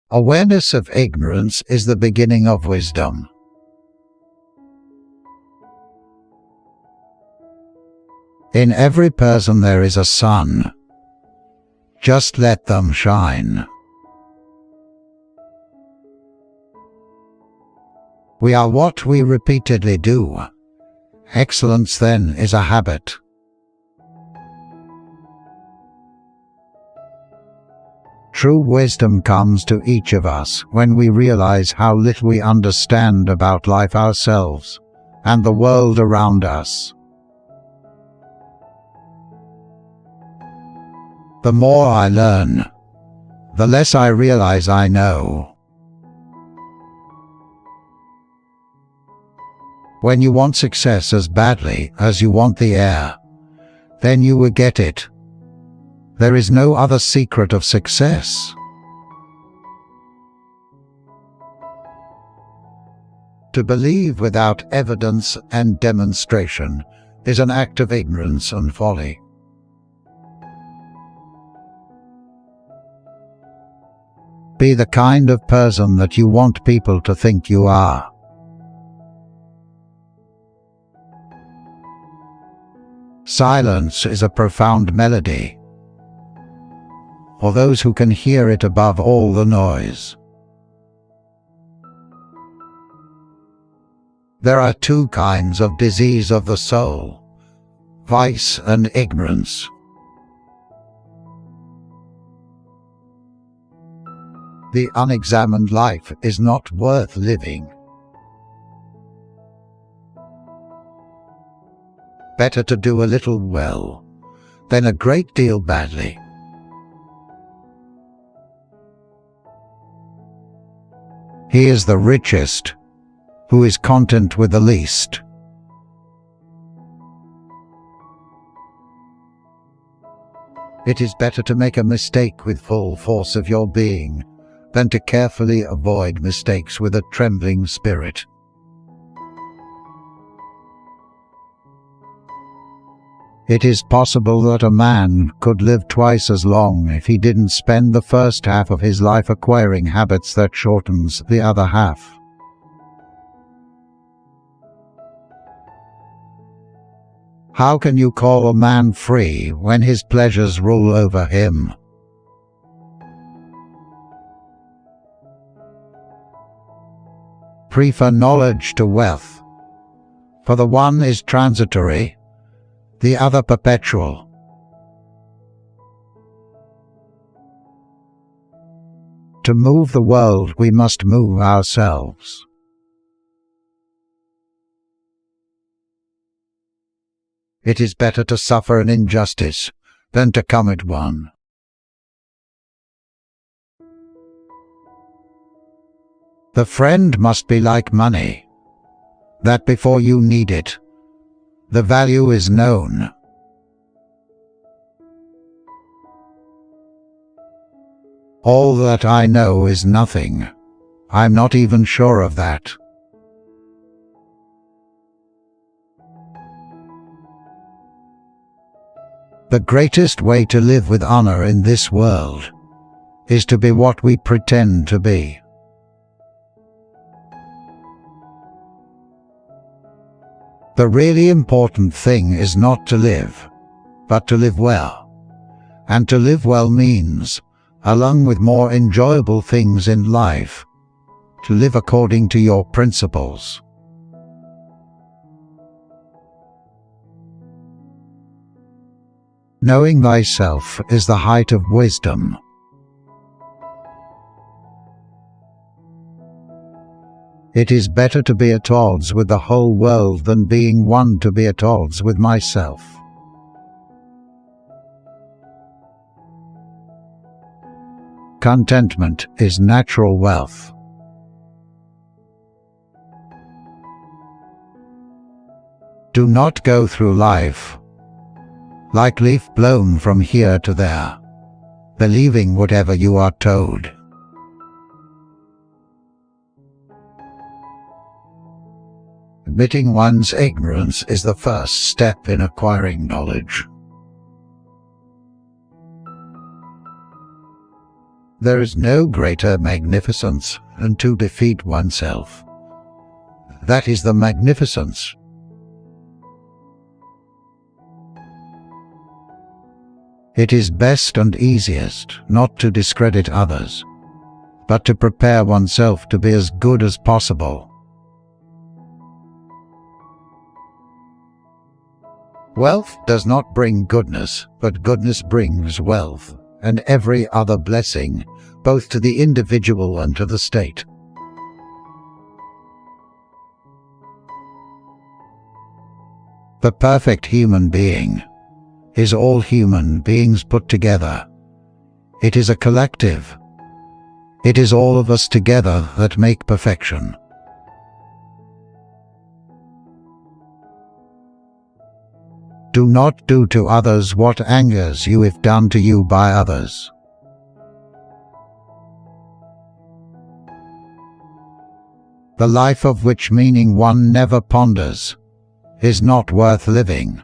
Awareness of ignorance is the beginning of wisdom. In every person there is a sun. Just let them shine. We are what we repeatedly do. Excellence, then, is a habit. True wisdom comes to each of us when we realize how little we understand about life ourselves and the world around us. The more I learn, the less I realize I know. When you want success as badly as you want the air, then you will get it. There is no other secret of success. To believe without evidence and demonstration is an act of ignorance and folly. Be the kind of person that you want people to think you are. Silence is a profound melody for those who can hear it above all the noise. There are two kinds of disease of the soul: vice and ignorance. The unexamined life is not worth living. Better to do a little well than a great deal badly. He is the richest who is content with the least. It is better to make a mistake with full force of your being than to carefully avoid mistakes with a trembling spirit. It is possible that a man could live twice as long if he didn't spend the first half of his life acquiring habits that shortens the other half. How can you call a man free when his pleasures rule over him? Prefer knowledge to wealth, for the one is transitory, the other perpetual. To move the world, we must move ourselves. It is better to suffer an injustice than to commit one. The friend must be like money, that before you need it, the value is known. All that I know is nothing. I'm not even sure of that. The greatest way to live with honor in this world is to be what we pretend to be. The really important thing is not to live, but to live well. And to live well means, along with more enjoyable things in life, to live according to your principles. Knowing thyself is the height of wisdom. It is better to be at odds with the whole world than being one to be at odds with myself. Contentment is natural wealth. Do not go through life like leaf blown from here to there, believing whatever you are told. Admitting one's ignorance is the first step in acquiring knowledge. There is no greater magnificence than to defeat oneself. That is the magnificence. It is best and easiest not to discredit others, but to prepare oneself to be as good as possible. Wealth does not bring goodness, but goodness brings wealth, and every other blessing, both to the individual and to the state. The perfect human being is all human beings put together. It is a collective. It is all of us together that make perfection. Do not do to others what angers you if done to you by others. The life of which meaning one never ponders is not worth living.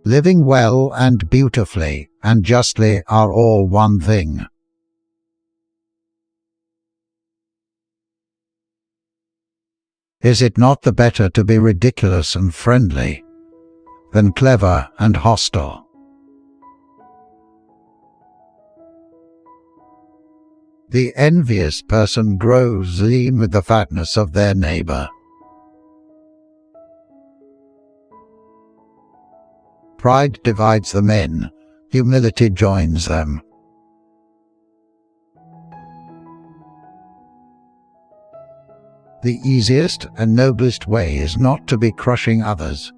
Living well and beautifully and justly are all one thing. Is it not the better to be ridiculous and friendly than clever and hostile? The envious person grows lean with the fatness of their neighbor. Pride divides the men, humility joins them. The easiest and noblest way is not to be crushing others,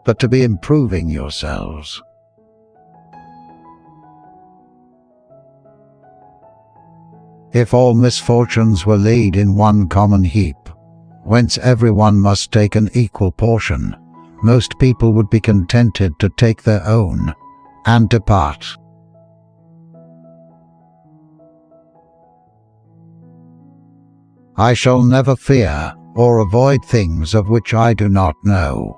but to be improving yourselves. If all misfortunes were laid in one common heap, whence everyone must take an equal portion, most people would be contented to take their own, and depart. I shall never fear or avoid things of which I do not know.